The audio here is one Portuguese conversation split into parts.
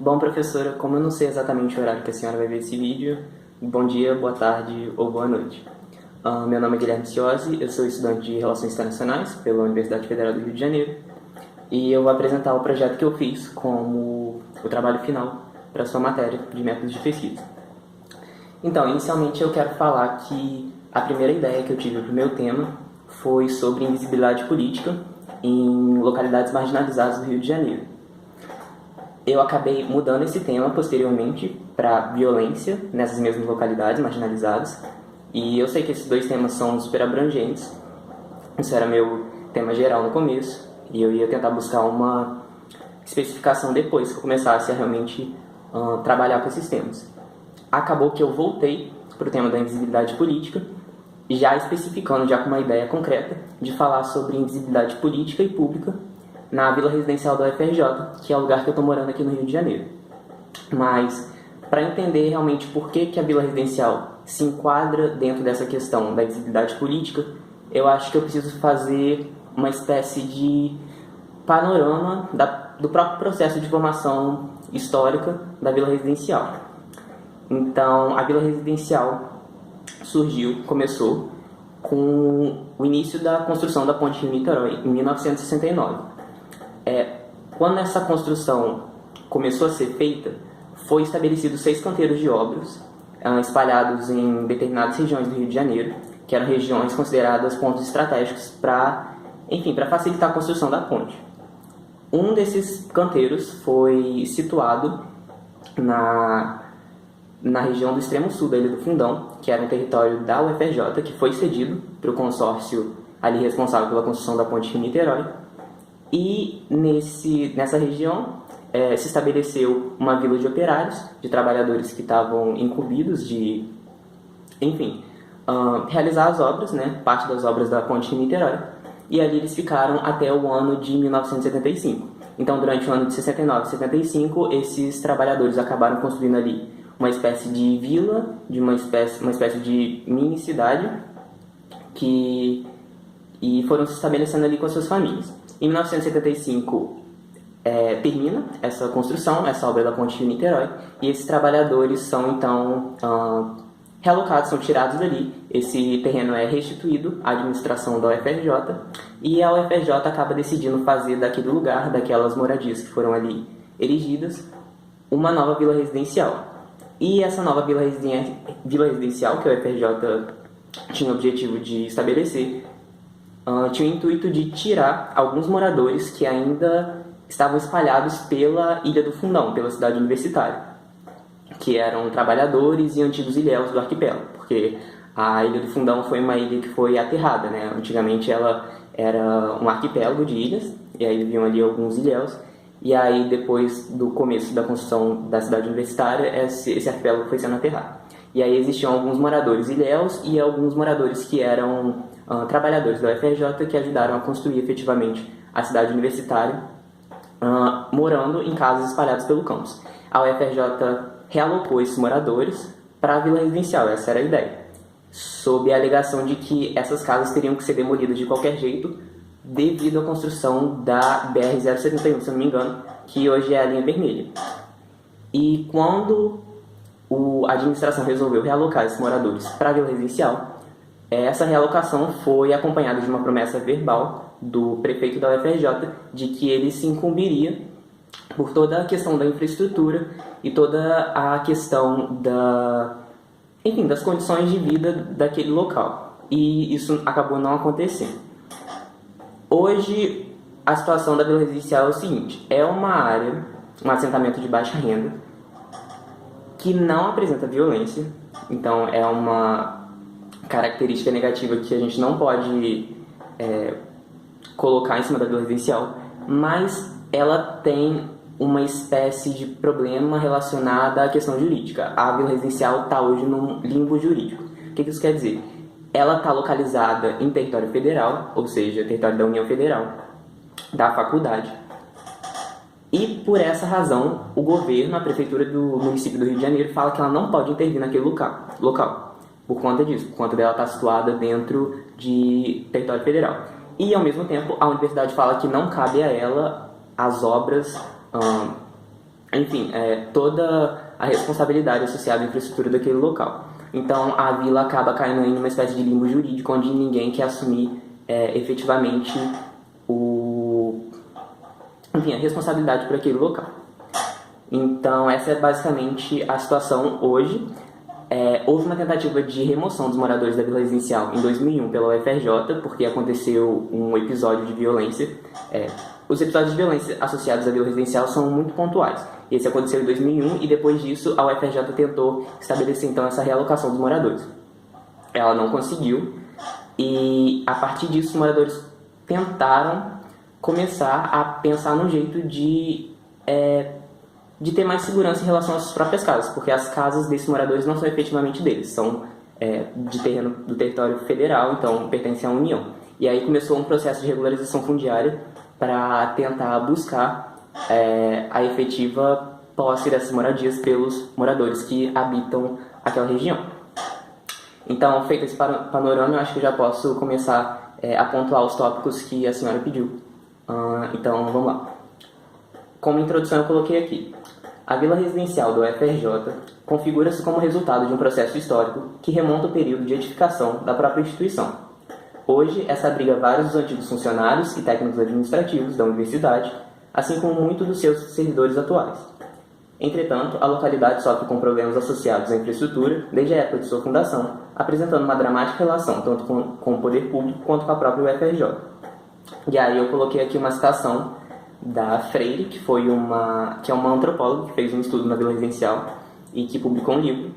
Bom, professora, como eu não sei exatamente o horário que a senhora vai ver esse vídeo, bom dia, boa tarde ou boa noite. Meu nome é Guilherme Ciosi, eu sou estudante de Relações Internacionais pela Universidade Federal do Rio de Janeiro e eu vou apresentar o projeto que eu fiz como o trabalho final para a sua matéria de métodos de pesquisa. Então, inicialmente eu quero falar que a primeira ideia que eu tive para o meu tema foi sobre invisibilidade política em localidades marginalizadas do Rio de Janeiro. Eu acabei mudando esse tema posteriormente para violência nessas mesmas localidades marginalizadas. E eu sei que esses dois temas são super abrangentes. Isso era meu tema geral no começo. E eu ia tentar buscar uma especificação depois que eu começasse a realmente trabalhar com esses temas. Acabou que eu voltei para o tema da invisibilidade política, já especificando já com uma ideia concreta de falar sobre invisibilidade política e pública na Vila Residencial da UFRJ, que é o lugar que eu estou morando aqui no Rio de Janeiro. Mas, para entender realmente por que a Vila Residencial se enquadra dentro dessa questão da visibilidade política, eu acho que eu preciso fazer uma espécie de panorama do próprio processo de formação histórica da Vila Residencial. Então, a Vila Residencial começou com o início da construção da Ponte Rio-Niterói, em 1969. Quando essa construção começou a ser feita, foi estabelecidos 6 canteiros de obras espalhados em determinadas regiões do Rio de Janeiro, que eram regiões consideradas pontos estratégicos para facilitar a construção da ponte. Um desses canteiros foi situado na região do extremo sul da Ilha do Fundão, que era um território da UFRJ, que foi cedido para o consórcio ali responsável pela construção da ponte Rio-Niterói. E nessa região se estabeleceu uma vila de operários, de trabalhadores que estavam incumbidos de, realizar as obras, parte das obras da ponte Rio-Niterói, e ali eles ficaram até o ano de 1975. Então, durante o ano de 69 e 75, esses trabalhadores acabaram construindo ali uma espécie de vila, uma espécie de mini-cidade, e foram se estabelecendo ali com as suas famílias. Em 1975, termina essa construção, essa obra da ponte Rio-Niterói, e esses trabalhadores são, então, realocados, são tirados dali. Esse terreno é restituído à administração da UFRJ, e a UFRJ acaba decidindo fazer daquele lugar, daquelas moradias que foram ali erigidas, uma nova vila residencial. E essa nova vila residencial que a UFRJ tinha o objetivo de estabelecer, tinha o intuito de tirar alguns moradores que ainda estavam espalhados pela Ilha do Fundão, pela cidade universitária, que eram trabalhadores e antigos ilhéus do arquipélago, porque a Ilha do Fundão foi uma ilha que foi aterrada, Antigamente ela era um arquipélago de ilhas, e aí viviam ali alguns ilhéus, e aí depois do começo da construção da cidade universitária, esse arquipélago foi sendo aterrado. E aí existiam alguns moradores ilhéus e alguns moradores que eram trabalhadores da UFRJ que ajudaram a construir efetivamente a cidade universitária, morando em casas espalhadas pelo campus. A UFRJ realocou esses moradores para a vila residencial, essa era a ideia, sob a alegação de que essas casas teriam que ser demolidas de qualquer jeito devido à construção da BR-071, se eu não me engano, que hoje é a linha vermelha. E quando a administração resolveu realocar esses moradores para a vila residencial, essa realocação foi acompanhada de uma promessa verbal do prefeito da UFRJ de que ele se incumbiria por toda a questão da infraestrutura e toda a questão das condições de vida daquele local. E isso acabou não acontecendo. Hoje, a situação da vila residencial é o seguinte: é uma área, um assentamento de baixa renda, que não apresenta violência, então é uma característica negativa que a gente não pode colocar em cima da vila residencial, mas ela tem uma espécie de problema relacionado à questão jurídica. A vila residencial está hoje num limbo jurídico. O que isso quer dizer? Ela está localizada em território federal, ou seja, território da União Federal, da faculdade. E por essa razão, o governo, a prefeitura do município do Rio de Janeiro, fala que ela não pode intervir naquele local. Por conta disso, por conta dela estar situada dentro de território federal. E, ao mesmo tempo, a universidade fala que não cabe a ela as obras enfim, toda a responsabilidade associada à infraestrutura daquele local. Então a vila acaba caindo em uma espécie de limbo jurídico onde ninguém quer assumir efetivamente a responsabilidade por aquele local. Então essa é basicamente a situação hoje. Houve uma tentativa de remoção dos moradores da vila residencial em 2001 pela UFRJ, porque aconteceu um episódio de violência. Os episódios de violência associados à vila residencial são muito pontuais. Esse aconteceu em 2001 e depois disso a UFRJ tentou estabelecer então essa realocação dos moradores. Ela não conseguiu e a partir disso os moradores tentaram começar a pensar num jeito de ter mais segurança em relação às suas próprias casas, porque as casas desses moradores não são efetivamente deles, são de terreno do território federal, então pertencem à União. E aí começou um processo de regularização fundiária para tentar buscar a efetiva posse dessas moradias pelos moradores que habitam aquela região. Então, feito esse panorama, eu acho que eu já posso começar a pontuar os tópicos que a senhora pediu. Então, vamos lá. Como introdução, eu coloquei aqui: a vila residencial do UFRJ configura-se como resultado de um processo histórico que remonta ao período de edificação da própria instituição. Hoje, essa abriga vários dos antigos funcionários e técnicos administrativos da universidade, assim como muitos dos seus servidores atuais. Entretanto, a localidade sofre com problemas associados à infraestrutura desde a época de sua fundação, apresentando uma dramática relação tanto com o poder público quanto com a própria UFRJ. E aí eu coloquei aqui uma citação da Freire, que é uma antropóloga que fez um estudo na vila residencial e que publicou um livro,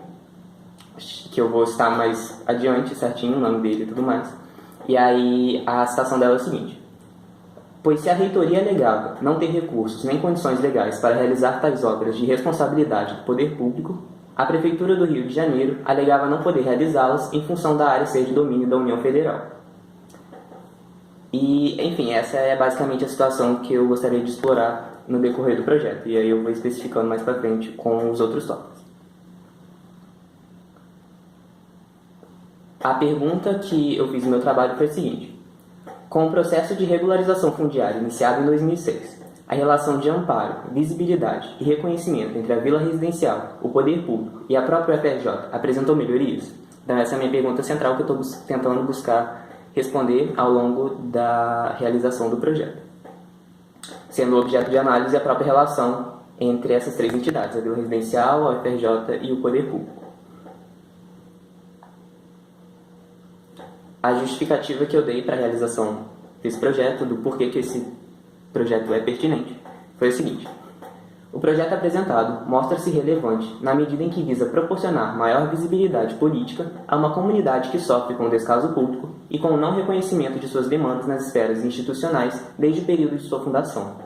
que eu vou citar mais adiante certinho, o nome dele e tudo mais. E aí a citação dela é a seguinte: pois se a reitoria alegava não ter recursos nem condições legais para realizar tais obras de responsabilidade do poder público, a Prefeitura do Rio de Janeiro alegava não poder realizá-las em função da área ser de domínio da União Federal. E, enfim, essa é basicamente a situação que eu gostaria de explorar no decorrer do projeto, e aí eu vou especificando mais para frente com os outros tópicos. A pergunta que eu fiz no meu trabalho foi a seguinte: com o processo de regularização fundiária iniciado em 2006, a relação de amparo, visibilidade e reconhecimento entre a vila residencial, o poder público e a própria UFRJ apresentou melhorias? Então essa é a minha pergunta central que eu estou tentando buscar responder ao longo da realização do projeto, sendo objeto de análise a própria relação entre essas três entidades, a vila residencial, a UFRJ e o poder público. A justificativa que eu dei para a realização desse projeto, do porquê que esse projeto é pertinente, foi o seguinte: o projeto apresentado mostra-se relevante na medida em que visa proporcionar maior visibilidade política a uma comunidade que sofre com o descaso público e com o não reconhecimento de suas demandas nas esferas institucionais desde o período de sua fundação.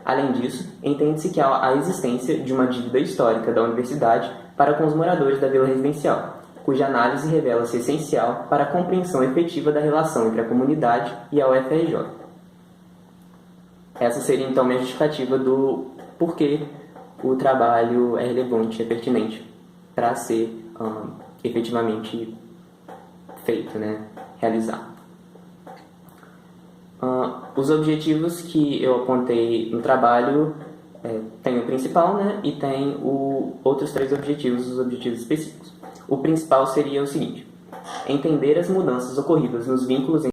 Além disso, entende-se que há a existência de uma dívida histórica da universidade para com os moradores da vila residencial, cuja análise revela-se essencial para a compreensão efetiva da relação entre a comunidade e a UFRJ. Essa seria então minha justificativa do porquê o trabalho é relevante, é pertinente para ser efetivamente feito, realizado. Os objetivos que eu apontei no trabalho tem o principal, e tem outros três objetivos, os objetivos específicos. O principal seria o seguinte: entender as mudanças ocorridas nos vínculos